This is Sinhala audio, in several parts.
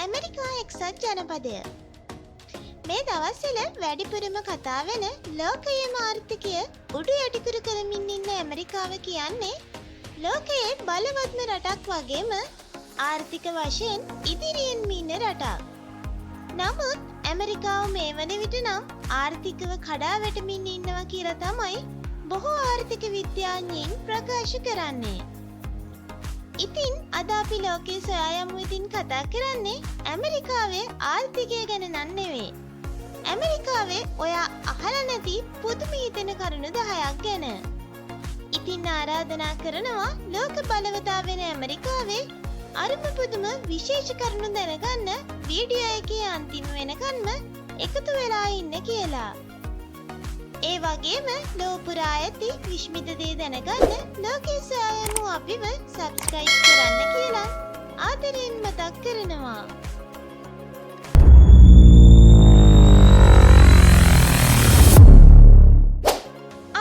ඇමරිකා එක්සත් ජනපදය. මේ දවස්වල වැඩිපුරම කතා වෙන ලෝකයේම ආර්ථිකය උඩු යටිකුරු කරමින් ඉන්න ඇමරිකාව කියන්නේ ලෝකයේ බලවත්ම රටක් වගේම ආර්ථික වශයෙන් ඉදිරියෙන් ඉන්න රටක්. නමුත් ඇමරිකාව මේ වන විට නම් ආර්ථිකව කඩා වැටෙමින් ඉන්නවා කියලා තමයි බොහෝ ආර්ථික විද්‍යාඥයින් ප්‍රකාශ කරන්නේ. ඉතින් අද අපි ලෝකයේ සොයා යමු ඉතින් කතා කරන්නේ ඇමරිකාවේ ආර්ථිකය ගැන නෙවෙයි. ඇමරිකාවේ ඔයා අහලා නැති පුදුම හිතෙන කරුණු 10ක් ගැන. ඉතින් ආරාධනා කරනවා ලෝක බලවතා වෙන ඇමරිකාවේ අරුම පුදුම විශේෂ කරුණු දැනගන්න වීඩියෝ එකේ අන්තිම වෙනකන්ම එකතු වෙලා ඉන්න කියලා. ඒ වගේම ලෝපුරා ඇති විශ්මිත දේ දැනගන්න ලෝකයේ සොයා යමු අපිව සබ්ස්ක්‍රයිබ් කරන්න කියලා ආදරයෙන් මතක් කරනවා.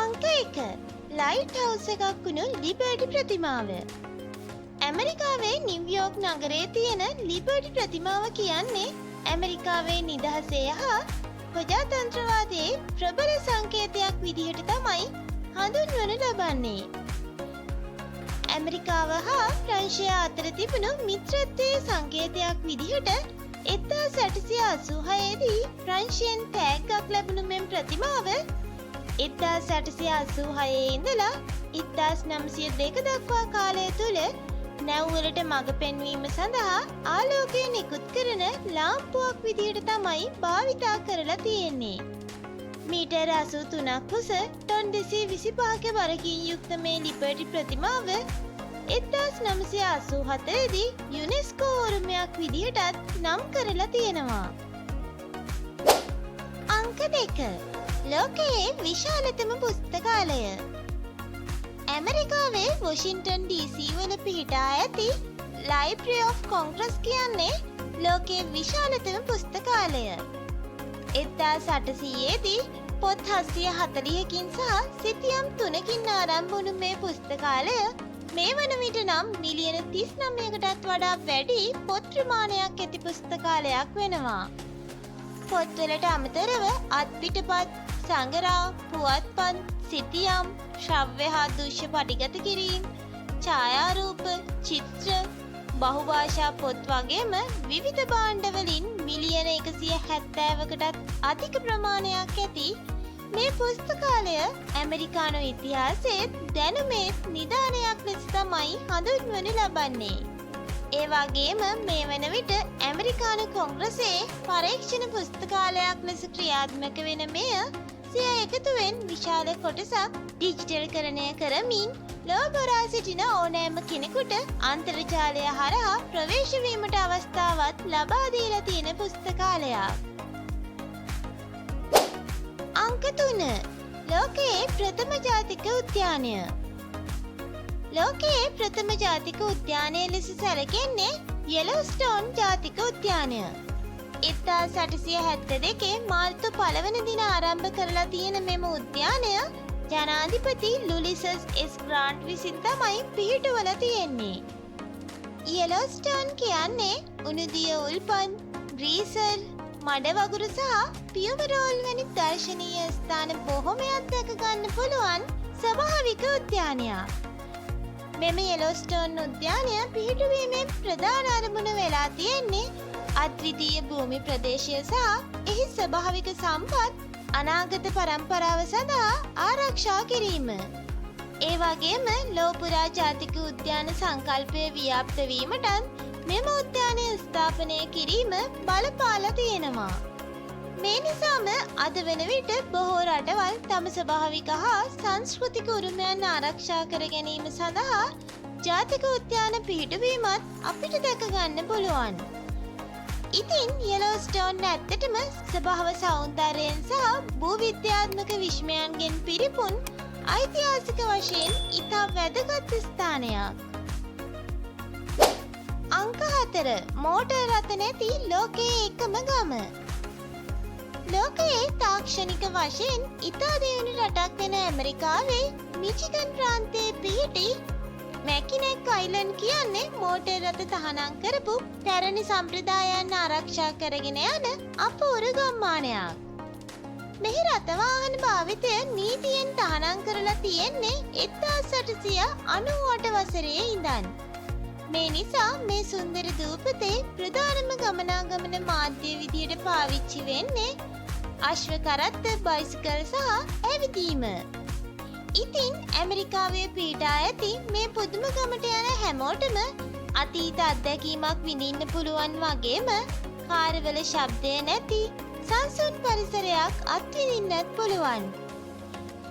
අංක 1 ලයිට් හවුස් එකක් වුණු ලිබර්ටි ප්‍රතිමාව. ඇමරිකාවේ නිව්යෝක් නගරයේ තියෙන ලිබර්ටි ප්‍රතිමාව කියන්නේ ඇමරිකාවේ නිදහසේ හා ප්‍රජාතන්ත්‍රවාදයේ ප්‍රබල සංකේතයක් විදිහට තමයි හඳුන්වනු ලබන්නේ. ඇමරිකාව හා ප්‍රංශය අතර තිබුණු මිත්‍රත්වයේ සංකේතයක් විදිහට 1886 දී ප්‍රංශයෙන් තෑග්ගක් ලැබුණු මෙම ප්‍රතිමාව 1886 ඉඳලා 1902 දක්වා කාලය තුල නැව්වලට මඟ පෙන්වීම සඳහා ආලෝකය නිකුත් කරන ලාම්පුවක් විදිහට තමයි භාවිතා කරලා තියෙන්නේ. මීටර් 83ක් උස ටොන් 225ක බරකින් යුක්ත මේ ලිබර්ටි ප්‍රතිමාව 1984 දී යුනෙස්කෝ උරුමයක් විදිහටත් නම් කරලා තියෙනවා. අංක 2 ලෝකයේ විශාලතම පුස්තකාලය. ඇමරිකාවේ වොෂින්ටන් DC වල පිහිටා ඇති ලයිබ්‍රරි ඔෆ් කොංග්‍රස් කියන්නේ ලෝකයේ විශාලතම පුස්තකාලය. 1800 දී පොත් 740කින් සහ සිතියම් 3කින් ආරම්භ වුණු මේ පුස්තකාලය මේ වන විට නම් මිලියන 39කටත් වඩා වැඩි පොත් ප්‍රමාණයක් ඇති පුස්තකාලයක් වෙනවා. පොත්වලට අමතරව අත්පිටපත්, සංගරා, පුවත්පත්, සිතියම්, ශ්‍රව්‍ය හා දෘශ්‍ය පටිගත කිරීම, ඡායාරූප, චිත්‍ර, බහුභාෂා පොත් වගේම විවිධ භාණ්ඩවලින් මිලියන 170කටත් අධික ප්‍රමාණයක් ඇති මේ පුස්තකාලය ඇමරිකානු ඉතිහාසයේ දැනුමේ නිධානයක් ලෙස තමයි හඳුන්වනු ලබන්නේ. ඒ වගේම මේ වන විට ඇමරිකානු කොංග්‍රසයේ පරීක්ෂණ පුස්තකාලයක් ලෙස ක්‍රියාත්මක වෙන මෙය සිය එකතුවෙන් විශාල කොටසක් ඩිජිටල්කරණය කරමින් ලෝබරා සිටින ඕනෑම කෙනෙකුට අන්තර්ජාලය හරහා ප්‍රවේශ වීමට අවස්ථාවක් ලබා දීලා තියෙන පුස්තකාලයක්. අංක 3 ලෝකයේ ප්‍රථම ජාතික උද්‍යානය. ලෝකයේ ප්‍රථම ජාතික උද්‍යානය ලෙස සැලකෙන්නේ යෙලෝස්ටෝන් ජාතික උද්‍යානය. 1872 මාර්තු 1 වන දින ආරම්භ කරලා තියෙන මෙම උද්‍යානය ජනාධිපති ලුලිසස් එස් ග්‍රාන්ට් විසින් තමයි පිහිටුවලා තියෙන්නේ. යෙලෝස්ටෝන් කියන්නේ උණුදිය උල්පන්, ග්‍රීසර්, මඩ වගුරු සහ පියවරෝල් වැනි දර්ශනීය ස්ථාන බොහොමයක් දැක ගන්න පුළුවන් ස්වභාවික උද්‍යානයක්. මෙම යෙලෝස්ටෝන් උද්‍යානය පිහිටුවීමේ ප්‍රධාන අරමුණ වෙලා තියෙන්නේ අද්විතීය භූමි ප්‍රදේශය සහ එහි ස්වභාවික සම්පත් අනාගත පරම්පරාව සඳහා ආරක්ෂා කිරීම. ඒ වගේම ලෝපුරා ජාතික උද්‍යාන සංකල්පය ව්‍යාප්ත වීමටත් මෙම උද්‍යානය ස්ථාපනය කිරීම බලපාලා තියෙනවා. මේ නිසාම අද වන විට බොහෝ රටවල් තම ස්වභාවික හා සංස්කෘතික උරුමයන් ආරක්ෂා කර ගැනීම සඳහා ජාතික උද්‍යාන පිහිටුවීමත් අපිට දැක ගන්න පුළුවන්. ඉතින් යෙලෝස්ටෝන් ඇත්තටම ස්වභාව සෞන්දර්යයෙන් සහ භූවිද්‍යාත්මක විස්මයන්ගෙන් පිරිපුන් ඓතිහාසික වශයෙන් ඉතා වැදගත් ස්ථානයක්. අංක 4 මෝටර් රථ නැති ලෝකයේ එකම ගම. ලෝකයේ තාක්ෂණික වශයෙන් ඉතා දියුණු රටක් වෙන ඇමරිකාවේ මිචිගන් ප්‍රාන්තයේ පිහිටි මැකිනෙක් අයිලන්ඩ් කියන්නේ මෝටර් රථ තහනම් කරපු පැරණි සම්ප්‍රදායන් ආරක්ෂා කරගෙන යන අපූර්ව ගම්මානයක්. මෙහි රථ වාහන භාවිතය නීතියෙන් තහනම් කරලා තියෙන්නේ 1898 වසරේ ඉඳන්. මේ නිසා මේ සුන්දර දූපතේ ප්‍රධානම ගමනාගමන මාධ්‍ය විදියට පාවිච්චි වෙන්නේ අශ්ව කරත්ත, බයිසිකල් සහ ඇවිදීම. ඉතින් ඇමරිකාවේ පීඩා ඇති මේ පුදුම ගමට යන හැමෝටම අතීත අත්දැකීමක් විඳින්න පුළුවන් වගේම කාර්වල ශබ්දය නැති සංසුන් පරිසරයක් අත්විඳින්නත් පුළුවන්.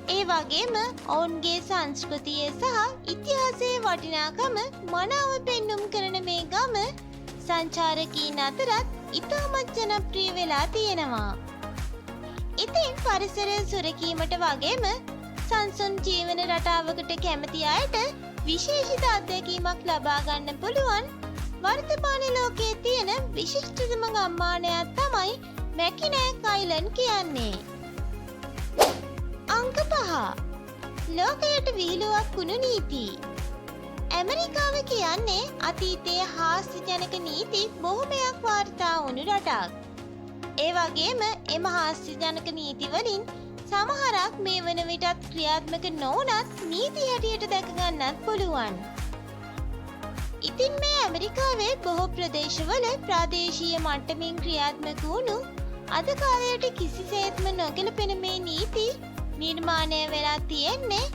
ඒ වගේම ඔවුන්ගේ සංස්කෘතිය සහ ඉතිහාසයේ වටිනාකම මනාව පෙන්눔 කරන මේ ගම සංචාරකීන් අතරත් ඉතාමත් ජනප්‍රිය වෙලා තියෙනවා. ඉතින් පරිසරය සුරකීමට වගේම සංසුන් ජීවන රටාවකට කැමති අයට විශේෂිත අත්දැකීමක් ලබා ගන්න පුළුවන් වර්තමාන ලෝකයේ තියෙන විශිෂ්ටතම ගම්මානයක් තමයි මැකිනෑක් අයිලන්ඩ් කියන්නේ. අංක 5. ලෝකයට විහිළුවක් වුණු නීති. ඇමරිකාව කියන්නේ අතීතයේ හාස්‍යජනක නීති බොහොමයක් වාර්තා වුණු රටක්. ඒ වගේම එම හාස්‍යජනක නීති වලින් සමහරක් මේ වන විටත් ක්‍රියාත්මක නොවුනත් නීති හැටියට දැක ගන්නත් පුළුවන්. ඉතින් මේ ඇමරිකාවේ බොහෝ ප්‍රදේශවල ප්‍රාදේශීය මට්ටමින් ක්‍රියාත්මක වුණු අද කාලයට කිසිසේත්ම නොගැලපෙන මේ නීති නිර්මාණය වෙලා තියෙන්නේ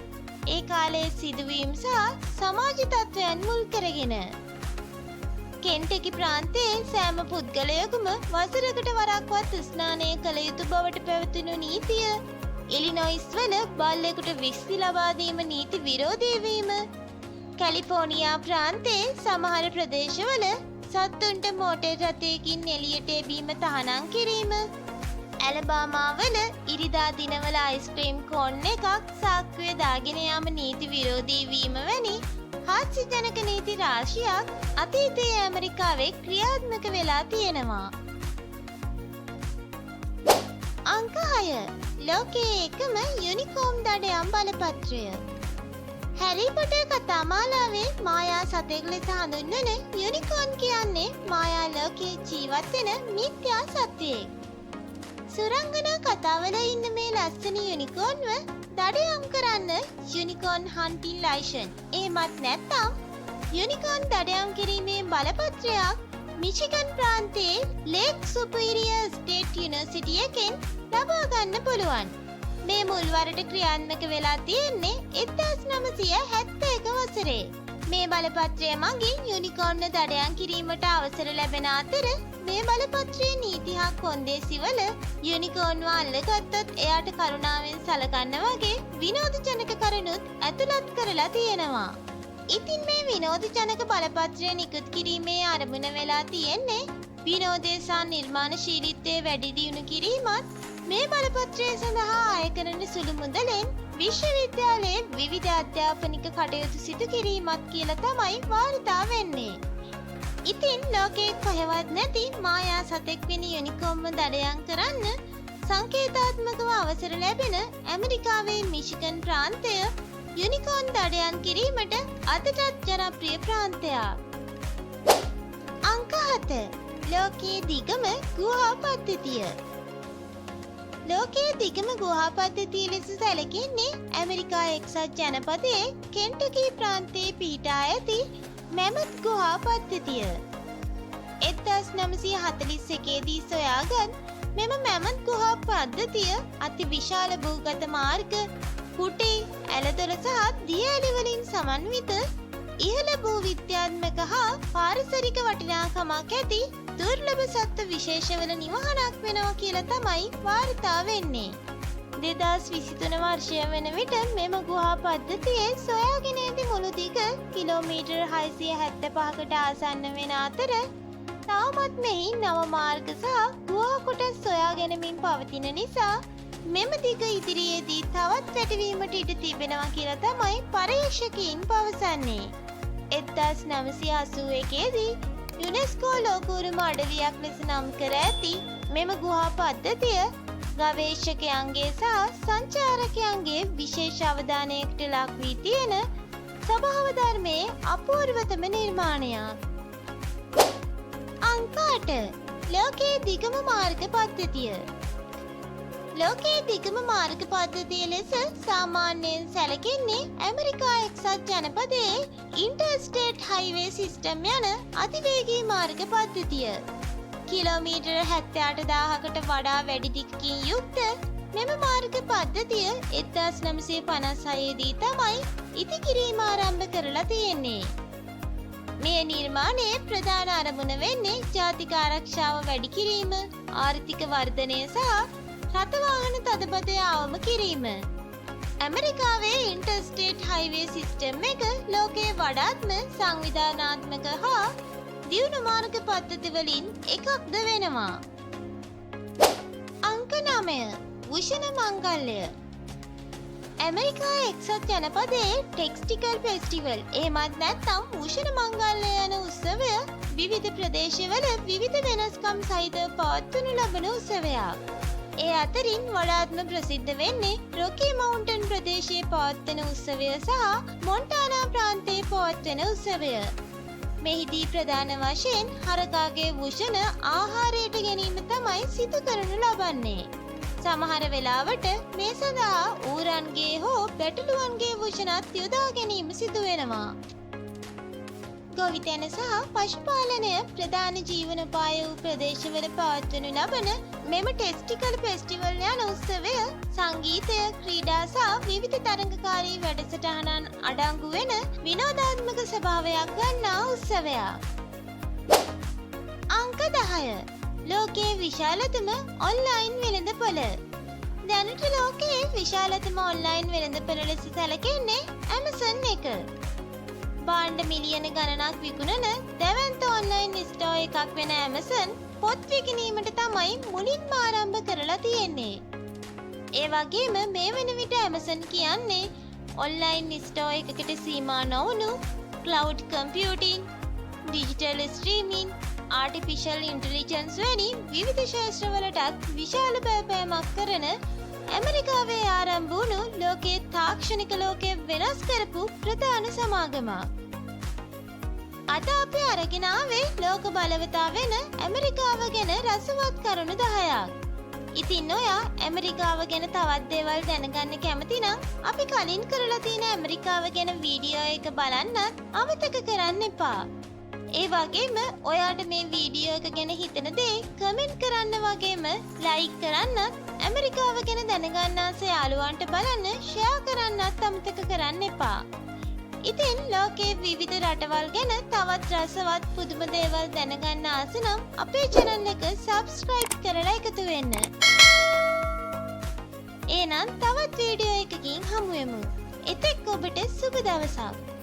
ඒ කාලයේ සිදුවීම් සහ සමාජ තත්ත්වයන් මුල් කරගෙන. කෙන්ටකි ප්‍රාන්තයේ සෑම පුද්ගලයෙකුම වසරකට වරක්වත් ස්නානය කළ යුතු බවට පැවතුණු නීතිය, ඉලිනොයිස් වල බල්ලෙකුට විස්ති ලබා දීම නීති විරෝධී වීම, කැලිෆෝනියා ප්‍රාන්තයේ සමහර ප්‍රදේශවල සත්තුන්ට මෝටර් රථයකින් එළියට එබීම තහනම් කිරීම, ඇලබාමා වල ඉරිදා දිනවල අයිස්ක්‍රීම් කෝන් එකක් සාක්කුවේ දාගෙන යාම නීති විරෝධී වීම වැනි හාස්‍යජනක නීති රාශියක් අතීතයේ ඇමරිකාවේ ක්‍රියාත්මක වෙලා තියෙනවා. අංක 6. ලෝකයේ එකම යුනිකෝම් දඩයම් බලපත්‍රය. හැරි පොටර් කතාමාලාවේ මායා සතෙක් ලෙස හඳුන්වන යුනිකෝන් කියන්නේ මායා ලෝකයේ ජීවත් වෙන මිත්‍යා සත්වයෙක්. සුරංගනා කතාවල ඉන්න මේ ලස්සන යුනිකෝන්ව දඩයම් කරන්න යුනිකෝන් හන්ටින් ලයිසන් එහෙමත් නැත්නම් යුනිකෝන් දඩයම් කිරීමේ බලපත්‍රයක් මිචිගන් ප්‍රාන්තයේ ලේක් සුපීරියර් ස්ටේට් යුනිවර්සිටි එකෙන් ලබා ගන්න පුළුවන්. මේ මුල්වරට ක්‍රියාත්මක වෙලා තියෙන්නේ 1971 වසරේ. මේ බලපත්‍රය මගින් යුනිකෝන්ව දඩයම් කිරීමට අවසර ලැබෙන අතර මේ බලපත්‍රයේ නීති හා කොන්දේසිවල යුනිකෝන්ව අල්ලගත්තොත් එයාට කරුණාවෙන් සලකන්න වගේ විනෝදජනක කරුණුත් ඇතුළත් කරලා තියෙනවා. ඉතින් මේ විනෝදජනක බලපත්‍රය නිකුත් කිරීමේ අරමුණ වෙලා තියෙන්නේ විනෝදය සහ නිර්මාණශීලීත්වය වැඩි දියුණු කිරීමත් මේ බලපත්‍රය සඳහා අය කරන සුළු මුදලෙන් විශ්වවිද්‍යාලයේ විවිධ අධ්‍යාපනික කටයුතු සිදු කිරීමත් කියලා තමයි වාර්තා වෙන්නේ. ඉතින් ලෝකයේ කොහෙවත් නැති මායා සතෙක් වෙන යුනිකෝම්ව දඩයම් කරන්න සංකේතාත්මකව අවසර ලැබෙන ඇමරිකාවේ මිෂිගන් ප්‍රාන්තය යුනිකෝන් දඩයම් කිරීමට අදටත් ජනප්‍රිය ප්‍රාන්තයක්. අංක 7. ලෝකයේ දිගම ගුහා පද්ධතිය. ලෝකයේ දිගම ගුහා පද්ධතිය ලෙස සැලකෙන්නේ ඇමරිකා එක්සත් ජනපදයේ කෙන්ටකි ප්‍රාන්තයේ පිහිටා ඇති මැමත් ගුහා පද්ධතිය. 1941 දී සොයාගත් මෙම මැමත් ගුහා පද්ධතිය අති විශාල භූගත මාර්ග, කුටි, ඇලදොල සහ දියඇලි වලින් සමන්විත ඉහළ භූ විද්‍යාත්මක හා පාරිසරික වටිනාකමක් ඇති දුර්ලභ සත්ත්ව විශේෂවල නිවහනක් වෙනවා කියලා තමයි වාර්තා වෙන්නේ. 2023 වර්ෂය වන විට මෙම ගුහා පද්ධතියේ සොයාගෙන ඇති මුළු දිග කිලෝමීටර් 675කට ආසන්න වෙන අතර තවමත් මෙහි නව මාර්ග සහ ගුහා කොටස් සොයා ගැනීමෙන් පවතින නිසා මෙම දිග ඉදිරියේදී තවත් පැටවීමට ඉඩ තිබෙනවා කියලා තමයි පර්යේෂකයින් පවසන්නේ. 1981 දී යුනෙස්කෝ ලෝකෝරුම අඩවියක් ලෙස නම් කර ඇති මෙම ගුහා පද්ධතිය ගවේෂකයන්ගේ සහ සංචාරකයන්ගේ විශේෂ අවධානයකට ලක් වී තියෙන ස්වභාව ධර්මයේ අපූර්වතම නිර්මාණයක්. අංක 8 ලෝකයේ දිගම මාර්ග පද්ධතිය. ලෝකයේ දිගම මාර්ග පද්ධතිය ලෙස සාමාන්‍යයෙන් සැලකෙන්නේ ඇමරිකා එක්සත් ජනපදයේ ඉන්ටර්ස්ටේට් හයිවේ සිස්ටම් යන අතිවේගී මාර්ග පද්ධතිය. කිලෝමීටර් 78,000කට වඩා වැඩි දිගකින් යුක්ත මෙම මාර්ග පද්ධතිය 1956 දී තමයි ඉදිකිරීම ආරම්භ කරලා තියෙන්නේ. මේ නිර්මාණයේ ප්‍රධාන අරමුණ වෙන්නේ ජාතික ආරක්ෂාව වැඩි කිරීම, ආර්ථික වර්ධනය සහ රථවාහන තදබදය අවම කිරීම. ඇමරිකාවේ ඉන්ටර්ස්ටේට් හයිවේ සිස්ටම් එක ලෝකයේ වඩාත්ම සංවිධානාත්මක හා දියුණු මාර්ග පද්ධති වලින් එකක්ද වෙනවා. අංක 9 වුෂණ මංගල්‍ය. ඇමරිකා එක්සත් ජනපදයේ ටෙක්ස්ටිකල් ෆෙස්ටිවල් එහෙමත් නැත්නම් වුෂණ මංගල්‍ය යන උත්සවය විවිධ ප්‍රදේශවල විවිධ වෙනස්කම් සහිතව පවත්වනු ලබන උත්සවයක්. ඒ අතරින් වඩාත්ම ප්‍රසිද්ධ වෙන්නේ රොකී මවුන්ටන් ප්‍රදේශයේ පවත්වන උත්සවය සහ මොන්ටානා ප්‍රාන්තයේ පවත්වන උත්සවය. මෙහිදී ප්‍රධාන වශයෙන් හරකාගේ වුෂණ ආහාරයට ගැනීම තමයි සිදු කරනු ලබන්නේ. සමහර වෙලාවට මේ සඳහා ඌරන්ගේ හෝ බැටළුවන්ගේ වුෂණත් යොදා ගැනීම සිදු වෙනවා. ගොවිතැන සහ පශුපාලනය ප්‍රධාන ජීවනෝපාය වූ ප්‍රදේශවල පවත්වනු ලබන මෙම ටෙස්ටිකල් ෆෙස්ටිවල් යන උත්සවය සංගීතය, ක්‍රීඩා සහ විවිධ තරඟකාරී වැඩසටහනන් අඩංගු වෙන විනෝදාත්මක ස්වභාවයක් ගන්නා උත්සවයක්. අංක 10 ලෝකයේ විශාලතම ඔන්ලයින් වෙළඳපොළ. දැනට ලෝකයේ විශාලතම ඔන්ලයින් වෙළඳපොළ ලෙස සැලකෙන්නේ Amazon එක. භාණ්ඩ මිලියන ගණනක් විකුණන දැවැන්ත ඔන්ලයින් ස්ටෝර් එකක් වෙන Amazon පොත් විකිණීමට තමයි මුලින්ම ආරම්භ කරලා තියෙන්නේ. ඒ වගේම මේ වන විට Amazon කියන්නේ ඔන්ලයින් ස්ටෝර් එකකට සීමා නොවුණු cloud computing, digital streaming, artificial intelligence වැනි විවිධ ක්ෂේත්‍රවලටත් විශාල බලපෑමක් කරන ඇමරිකාවේ ආරම්භ වුණු ලෝකයේ තාක්ෂණික ලෝකය වෙනස් කරපු ප්‍රධාන සමාගමක්. අද අපි අරගෙන ආවේ ලෝක බලවතා වෙන ඇමරිකාව ගැන රසවත් කරුණු 10ක්. ඉතින් ඔයා ඇමරිකාව ගැන තවත් දේවල් දැනගන්න කැමති නම් අපි කලින් කරලා තියෙන ඇමරිකාව ගැන වීඩියෝ එක බලන්නත් අමතක කරන්න එපා. ඒ වගේම ඔයාට මේ වීඩියෝ එක ගැන හිතන දේ කමෙන්ට් කරන්න වගේම ලයික් කරන්නත් ඇමරිකාව ගැන දැනගන්න ආස යාළුවන්ට බලන්න ෂෙයා කරන්නත් අමතක කරන්න එපා. ඉතින් ලෝකයේ විවිධ රටවල් ගැන තවත් රසවත් පුදුම දේවල් දැනගන්න ආස නම් අපේ channel එක subscribe කරලා එකතු වෙන්න. එහෙනම් තවත් වීඩියෝ එකකින් හමු වෙමු. එතෙක් ඔබට සුබ දවසක්.